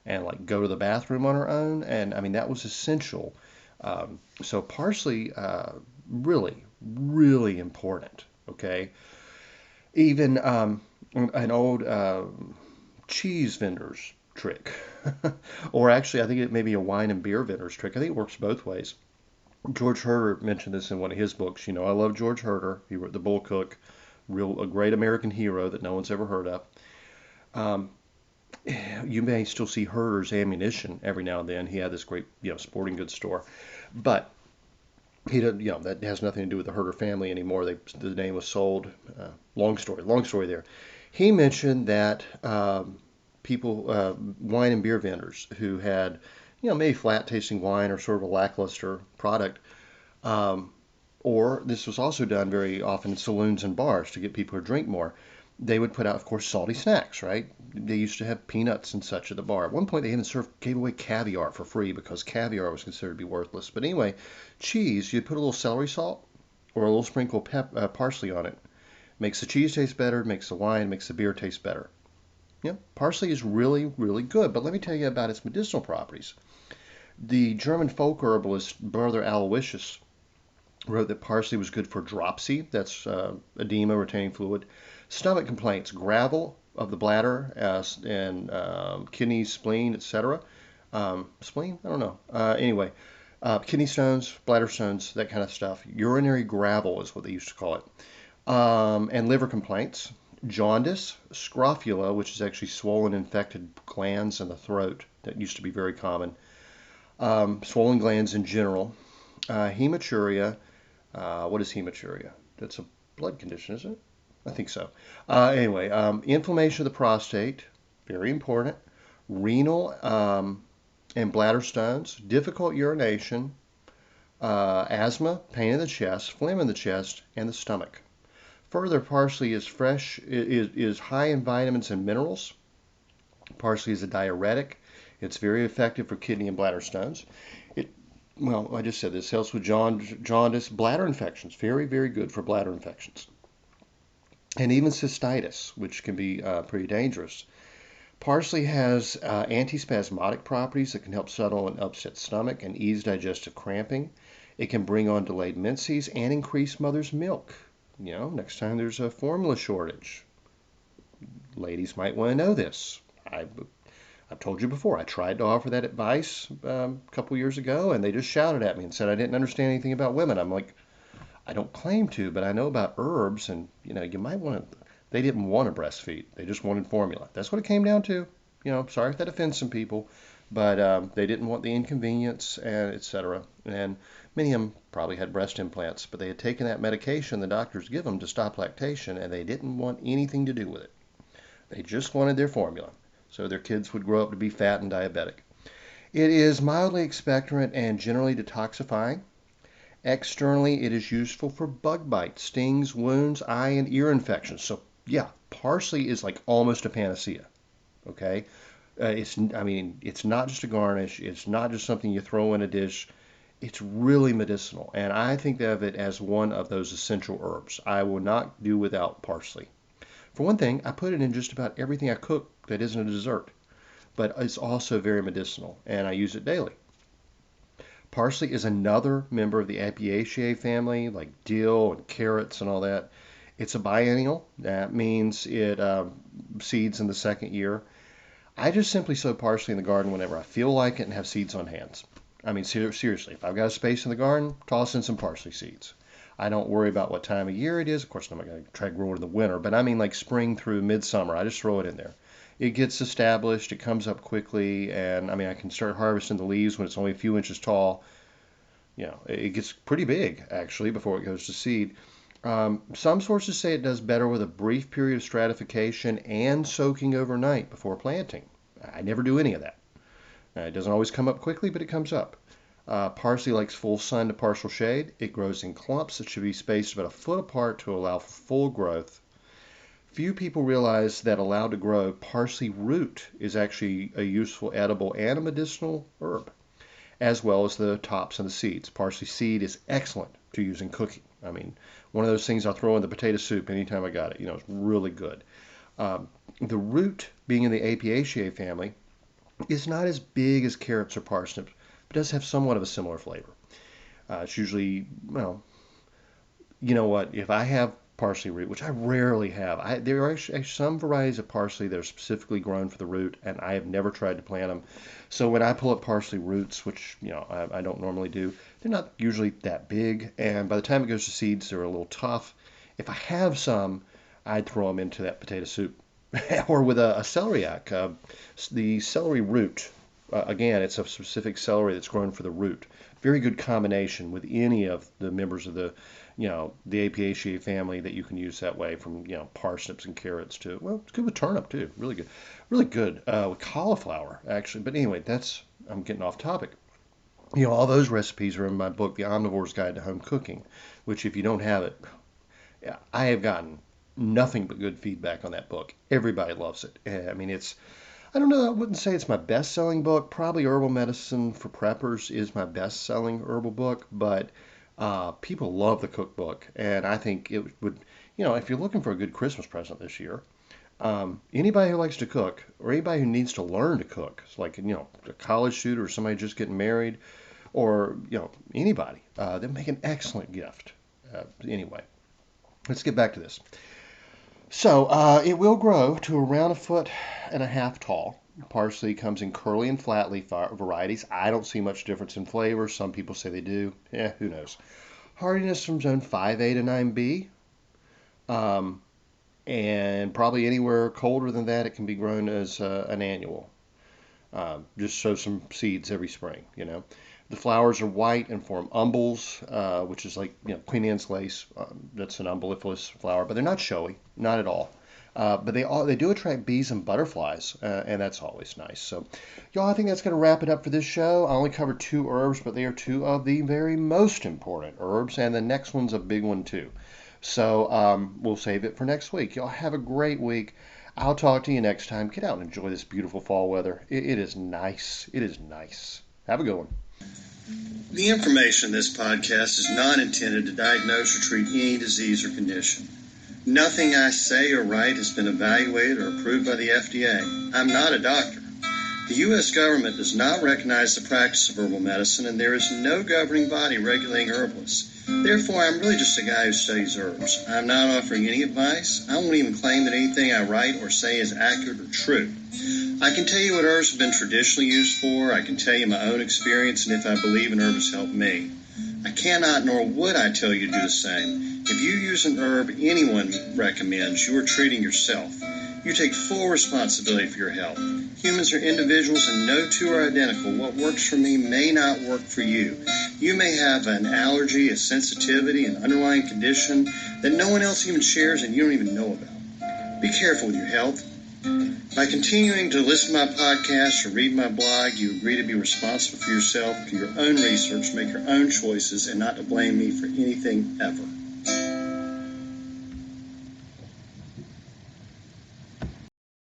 and like go to the bathroom on her own. And I mean, that was essential. So parsley, really, really important. Okay. Even an old cheese vendor's trick, or actually, I think it may be a wine and beer vendor's trick. I think it works both ways. George Herder mentioned this in one of his books. You know, I love George Herder. He wrote The Bull Cook, a great American hero that no one's ever heard of. Um, you may still see Herder's ammunition every now and then. He had this great, sporting goods store, but he didn't, that has nothing to do with the Herder family anymore. The name was sold. Long story there. He mentioned that people, wine and beer vendors who had, maybe flat tasting wine or sort of a lackluster product, um, or this was also done very often in saloons and bars to get people to drink more. They would put out, of course, salty snacks, right? They used to have peanuts and such at the bar. At one point, they even gave away caviar for free because caviar was considered to be worthless. But anyway, cheese, you'd put a little celery salt or a little sprinkle of parsley on it. Makes the cheese taste better, makes the wine, makes the beer taste better. Yeah, parsley is really, really good. But let me tell you about its medicinal properties. The German folk herbalist Brother Aloysius wrote that parsley was good for dropsy, that's edema, retaining fluid, stomach complaints, gravel of the bladder, and kidneys, spleen, etc. Spleen? I don't know. Anyway, kidney stones, bladder stones, that kind of stuff. Urinary gravel is what they used to call it. And liver complaints, jaundice, scrofula, which is actually swollen, infected glands in the throat. That used to be very common. Swollen glands in general. Hematuria. What is hematuria? That's a blood condition, isn't it? I think so. Anyway, inflammation of the prostate, very important. Renal and bladder stones, difficult urination, asthma, pain in the chest, phlegm in the chest, and the stomach. Further, parsley is is high in vitamins and minerals. Parsley is a diuretic. It's very effective for kidney and bladder stones. It, well, I just said this helps with jaundice, bladder infections. Very, very good for bladder infections. And even cystitis, which can be pretty dangerous. Parsley has antispasmodic properties that can help settle an upset stomach and ease digestive cramping. It can bring on delayed menses and increase mother's milk. Next time there's a formula shortage, ladies might want to know this. I've told you before, I tried to offer that advice a couple years ago, and they just shouted at me and said I didn't understand anything about women. I'm like, I don't claim to, but I know about herbs, and you might want to. They didn't want to breastfeed; they just wanted formula. That's what it came down to. Sorry if that offends some people, but they didn't want the inconvenience and etc. And many of them probably had breast implants, but they had taken that medication the doctors give them to stop lactation, and they didn't want anything to do with it. They just wanted their formula, so their kids would grow up to be fat and diabetic. It is mildly expectorant and generally detoxifying. Externally, it is useful for bug bites, stings, wounds, eye and ear infections. So, yeah, parsley is like almost a panacea. Okay, it's not just a garnish. It's not just something you throw in a dish. It's really medicinal, and I think of it as one of those essential herbs. I will not do without parsley. For one thing, I put it in just about everything I cook that isn't a dessert, but it's also very medicinal, and I use it daily. Parsley is another member of the Apiaceae family, like dill and carrots and all that. It's a biennial. That means it seeds in the second year. I just simply sow parsley in the garden whenever I feel like it and have seeds on hand. I mean, seriously, if I've got a space in the garden, toss in some parsley seeds. I don't worry about what time of year it is. Of course, I'm not going to try to grow it in the winter, but I mean like spring through midsummer. I just throw it in there. It gets established, it comes up quickly, and I mean, I can start harvesting the leaves when it's only a few inches tall. It gets pretty big actually before it goes to seed. Some sources say it does better with a brief period of stratification and soaking overnight before planting. I never do any of that. It doesn't always come up quickly, but it comes up. Parsley likes full sun to partial shade. It grows in clumps that should be spaced about a foot apart to allow for full growth. Few people realize that allowed to grow, parsley root is actually a useful edible and a medicinal herb, as well as the tops and the seeds. Parsley seed is excellent to use in cooking. I mean, one of those things I'll throw in the potato soup anytime I got it. It's really good. The root, being in the Apiaceae family, It's not as big as carrots or parsnips, but does have somewhat of a similar flavor. It's usually, well, you know what? If I have parsley root, which I rarely have, there are actually some varieties of parsley that are specifically grown for the root, and I have never tried to plant them. So when I pull up parsley roots, which I don't normally do, they're not usually that big, and by the time it goes to seeds, they're a little tough. If I have some, I'd throw them into that potato soup, or with a celeriac. The celery root, again, it's a specific celery that's grown for the root. Very good combination with any of the members of the Apiaceae family that you can use that way, from parsnips and carrots to, well, it's good with turnip too. Really good with cauliflower actually. But anyway, I'm getting off topic. All those recipes are in my book, The Omnivore's Guide to Home Cooking, which if you don't have it, yeah, I have gotten nothing but good feedback on that book. Everybody loves it. I mean, I don't know, I wouldn't say it's my best-selling book. Probably Herbal Medicine for Preppers is my best-selling herbal book, but people love the cookbook, and I think it would, if you're looking for a good Christmas present this year, anybody who likes to cook, or anybody who needs to learn to cook, it's like, a college student or somebody just getting married, or, anybody, they make an excellent gift. Anyway, let's get back to this. So it will grow to around 1.5 feet tall. Parsley comes in curly and flat leaf varieties. I don't see much difference in flavor. Some people say they do. Who knows? Hardiness from zone 5A to 9B. And probably anywhere colder than that, it can be grown as an annual. Just sow some seeds every spring. The flowers are white and form umbels, which is like Queen Anne's lace. That's an umbelliflous flower, but they're not showy, not at all. But they do attract bees and butterflies, and that's always nice. So, y'all, I think that's going to wrap it up for this show. I only covered 2 herbs, but they are 2 of the very most important herbs, and the next one's a big one too. So we'll save it for next week. Y'all have a great week. I'll talk to you next time. Get out and enjoy this beautiful fall weather. It is nice. It is nice. Have a good one. The information in this podcast is not intended to diagnose or treat any disease or condition. Nothing I say or write has been evaluated or approved by the FDA. I'm not a doctor. The U.S. government does not recognize the practice of herbal medicine, and there is no governing body regulating herbalists. Therefore, I'm really just a guy who studies herbs. I'm not offering any advice. I won't even claim that anything I write or say is accurate or true. I can tell you what herbs have been traditionally used for. I can tell you my own experience and if I believe an herb has helped me. I cannot nor would I tell you to do the same. If you use an herb anyone recommends, you are treating yourself. You take full responsibility for your health. Humans are individuals and no two are identical. What works for me may not work for you. You may have an allergy, a sensitivity, an underlying condition that no one else even shares and you don't even know about. Be careful with your health. By continuing to listen to my podcast or read my blog, you agree to be responsible for yourself, do your own research, make your own choices, and not to blame me for anything ever.